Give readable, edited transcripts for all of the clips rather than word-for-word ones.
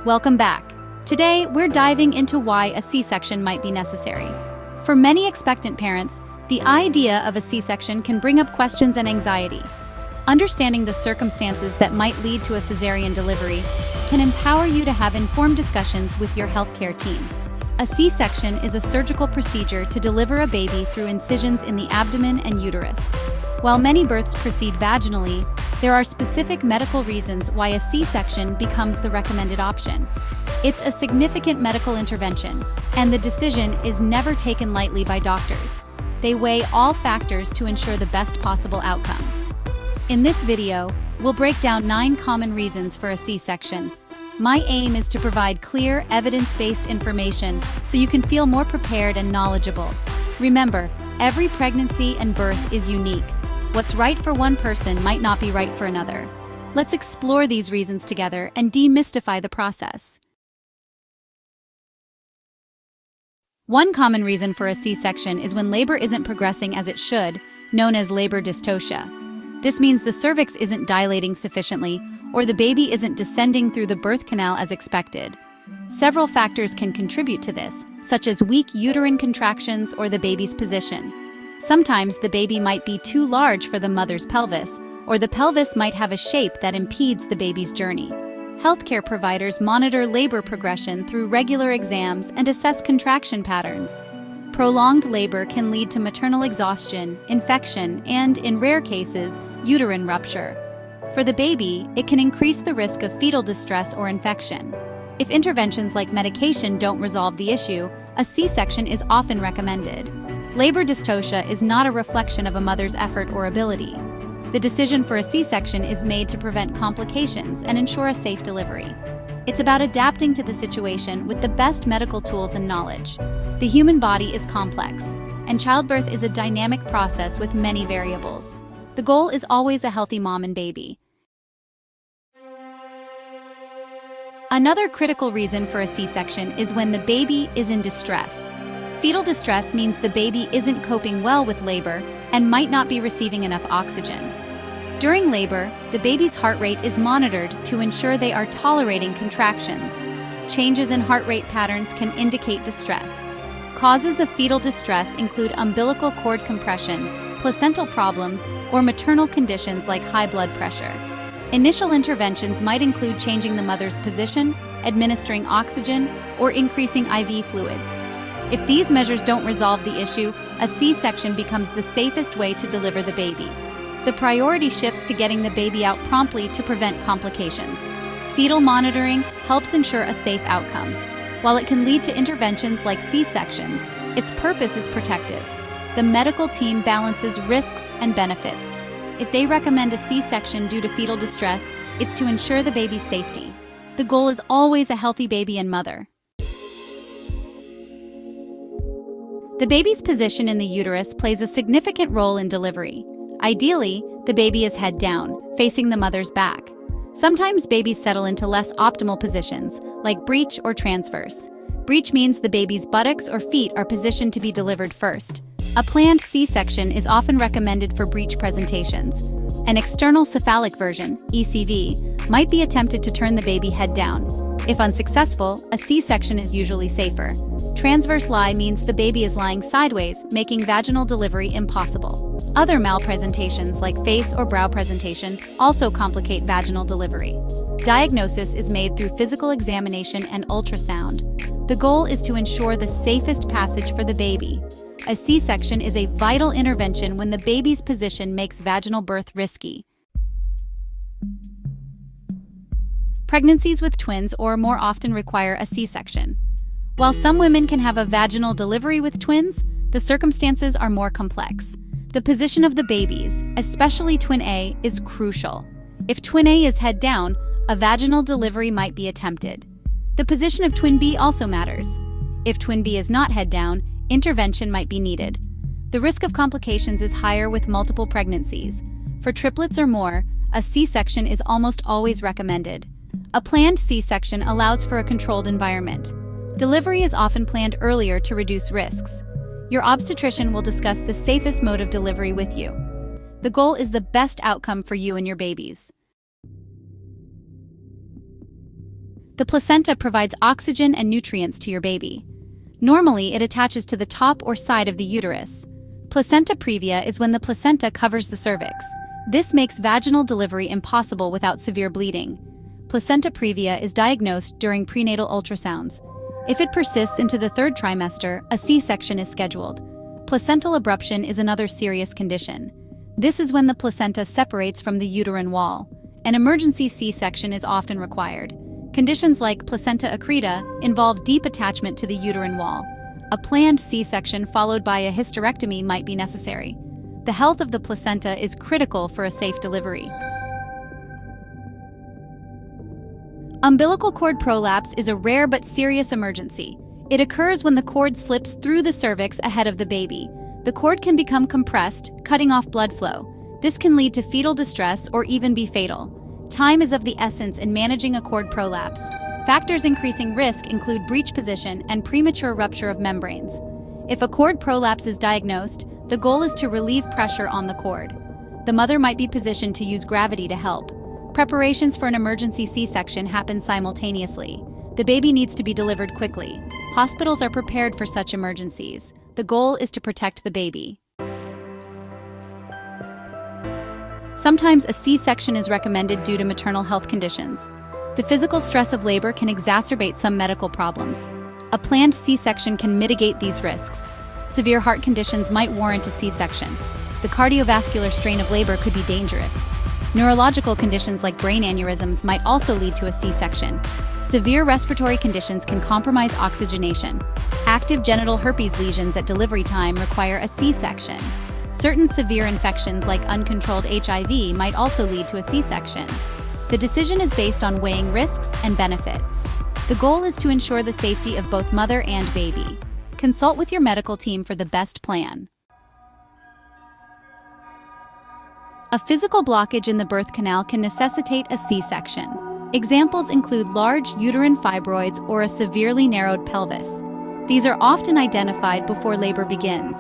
Welcome back. Today, we're diving into why a C-section might be necessary. For many expectant parents, the idea of a C-section can bring up questions and anxiety. Understanding the circumstances that might lead to a cesarean delivery can empower you to have informed discussions with your healthcare team. A C-section is a surgical procedure to deliver a baby through incisions in the abdomen and uterus. While many births proceed vaginally, there are specific medical reasons why a C-section becomes the recommended option. It's a significant medical intervention, and the decision is never taken lightly by doctors. They weigh all factors to ensure the best possible outcome. In this video, we'll break down 9 common reasons for a C-section. My aim is to provide clear, evidence-based information so you can feel more prepared and knowledgeable. Remember, every pregnancy and birth is unique. What's right for one person might not be right for another. Let's explore these reasons together and demystify the process. One common reason for a C-section is when labor isn't progressing as it should, known as labor dystocia. This means the cervix isn't dilating sufficiently, or the baby isn't descending through the birth canal as expected. Several factors can contribute to this, such as weak uterine contractions or the baby's position. Sometimes the baby might be too large for the mother's pelvis, or the pelvis might have a shape that impedes the baby's journey. Healthcare providers monitor labor progression through regular exams and assess contraction patterns. Prolonged labor can lead to maternal exhaustion, infection, and, in rare cases, uterine rupture. For the baby, it can increase the risk of fetal distress or infection. If interventions like medication don't resolve the issue, a C-section is often recommended. Labor dystocia is not a reflection of a mother's effort or ability. The decision for a C-section is made to prevent complications and ensure a safe delivery. It's about adapting to the situation with the best medical tools and knowledge. The human body is complex, and childbirth is a dynamic process with many variables. The goal is always a healthy mom and baby. Another critical reason for a C-section is when the baby is in distress. Fetal distress means the baby isn't coping well with labor and might not be receiving enough oxygen. During labor, the baby's heart rate is monitored to ensure they are tolerating contractions. Changes in heart rate patterns can indicate distress. Causes of fetal distress include umbilical cord compression, placental problems, or maternal conditions like high blood pressure. Initial interventions might include changing the mother's position, administering oxygen, or increasing IV fluids. If these measures don't resolve the issue, a C-section becomes the safest way to deliver the baby. The priority shifts to getting the baby out promptly to prevent complications. Fetal monitoring helps ensure a safe outcome. While it can lead to interventions like C-sections, its purpose is protective. The medical team balances risks and benefits. If they recommend a C-section due to fetal distress, it's to ensure the baby's safety. The goal is always a healthy baby and mother. The baby's position in the uterus plays a significant role in delivery. Ideally, the baby is head down, facing the mother's back. Sometimes babies settle into less optimal positions, like breech or transverse. Breech means the baby's buttocks or feet are positioned to be delivered first. A planned C-section is often recommended for breech presentations. An external cephalic version, ECV, might be attempted to turn the baby head down. If unsuccessful, a C-section is usually safer. Transverse lie means the baby is lying sideways, making vaginal delivery impossible. Other malpresentations like face or brow presentation also complicate vaginal delivery. Diagnosis is made through physical examination and ultrasound. The goal is to ensure the safest passage for the baby. A C-section is a vital intervention when the baby's position makes vaginal birth risky. Pregnancies with twins or more often require a C-section. While some women can have a vaginal delivery with twins, the circumstances are more complex. The position of the babies, especially twin A, is crucial. If twin A is head down, a vaginal delivery might be attempted. The position of twin B also matters. If twin B is not head down, intervention might be needed. The risk of complications is higher with multiple pregnancies. For triplets or more, a C-section is almost always recommended. A planned C-section allows for a controlled environment. Delivery is often planned earlier to reduce risks. Your obstetrician will discuss the safest mode of delivery with you. The goal is the best outcome for you and your babies. The placenta provides oxygen and nutrients to your baby. Normally, it attaches to the top or side of the uterus. Placenta previa is when the placenta covers the cervix. This makes vaginal delivery impossible without severe bleeding. Placenta previa is diagnosed during prenatal ultrasounds. If it persists into the third trimester, a C-section is scheduled. Placental abruption is another serious condition. This is when the placenta separates from the uterine wall. An emergency C-section is often required. Conditions like placenta accreta involve deep attachment to the uterine wall. A planned C-section followed by a hysterectomy might be necessary. The health of the placenta is critical for a safe delivery. Umbilical cord prolapse is a rare but serious emergency. It occurs when the cord slips through the cervix ahead of the baby. The cord can become compressed, cutting off blood flow. This can lead to fetal distress or even be fatal. Time is of the essence in managing a cord prolapse. Factors increasing risk include breech position and premature rupture of membranes. If a cord prolapse is diagnosed, the goal is to relieve pressure on the cord. The mother might be positioned to use gravity to help. Preparations for an emergency C-section happen simultaneously. The baby needs to be delivered quickly. Hospitals are prepared for such emergencies. The goal is to protect the baby. Sometimes a C-section is recommended due to maternal health conditions. The physical stress of labor can exacerbate some medical problems. A planned C-section can mitigate these risks. Severe heart conditions might warrant a C-section. The cardiovascular strain of labor could be dangerous. Neurological conditions like brain aneurysms might also lead to a C-section. Severe respiratory conditions can compromise oxygenation. Active genital herpes lesions at delivery time require a C-section. Certain severe infections like uncontrolled HIV might also lead to a C-section. The decision is based on weighing risks and benefits. The goal is to ensure the safety of both mother and baby. Consult with your medical team for the best plan. A physical blockage in the birth canal can necessitate a C-section. Examples include large uterine fibroids or a severely narrowed pelvis. These are often identified before labor begins.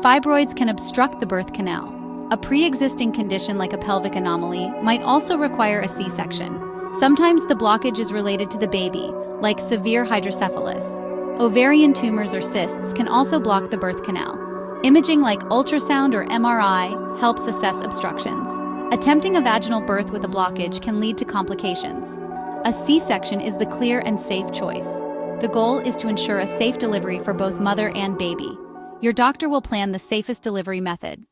Fibroids can obstruct the birth canal. A pre-existing condition like a pelvic anomaly might also require a C-section. Sometimes the blockage is related to the baby, like severe hydrocephalus. Ovarian tumors or cysts can also block the birth canal. Imaging like ultrasound or MRI helps assess obstructions. Attempting a vaginal birth with a blockage can lead to complications. A C-section is the clear and safe choice. The goal is to ensure a safe delivery for both mother and baby. Your doctor will plan the safest delivery method.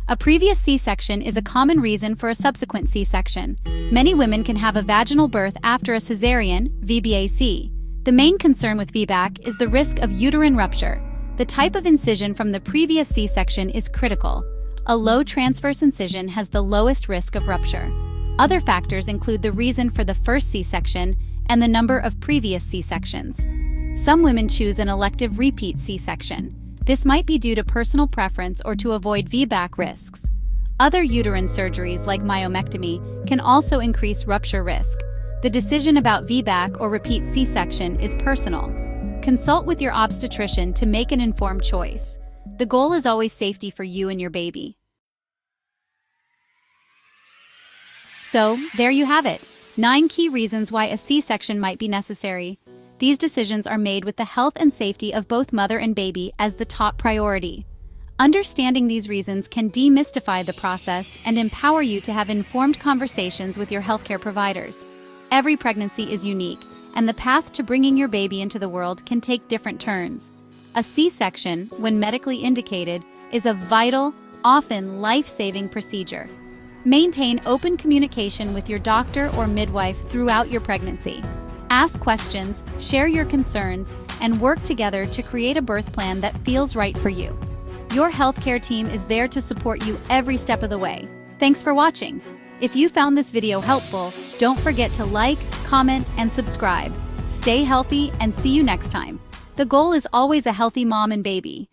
A previous C-section is a common reason for a subsequent C-section. Many women can have a vaginal birth after a Caesarean, VBAC. The main concern with VBAC is the risk of uterine rupture. The type of incision from the previous C-section is critical. A low transverse incision has the lowest risk of rupture. Other factors include the reason for the first C-section and the number of previous C-sections. Some women choose an elective repeat C-section. This might be due to personal preference or to avoid VBAC risks. Other uterine surgeries like myomectomy can also increase rupture risk. The decision about VBAC or repeat C-section is personal. Consult with your obstetrician to make an informed choice. The goal is always safety for you and your baby. So, there you have it. 9 key reasons why a C-section might be necessary. These decisions are made with the health and safety of both mother and baby as the top priority. Understanding these reasons can demystify the process and empower you to have informed conversations with your healthcare providers. Every pregnancy is unique, and the path to bringing your baby into the world can take different turns. A C-section, when medically indicated, is a vital, often life-saving procedure. Maintain open communication with your doctor or midwife throughout your pregnancy. Ask questions, share your concerns, and work together to create a birth plan that feels right for you. Your healthcare team is there to support you every step of the way. Thanks for watching. If you found this video helpful, don't forget to like, comment, and subscribe. Stay healthy and see you next time. The goal is always a healthy mom and baby.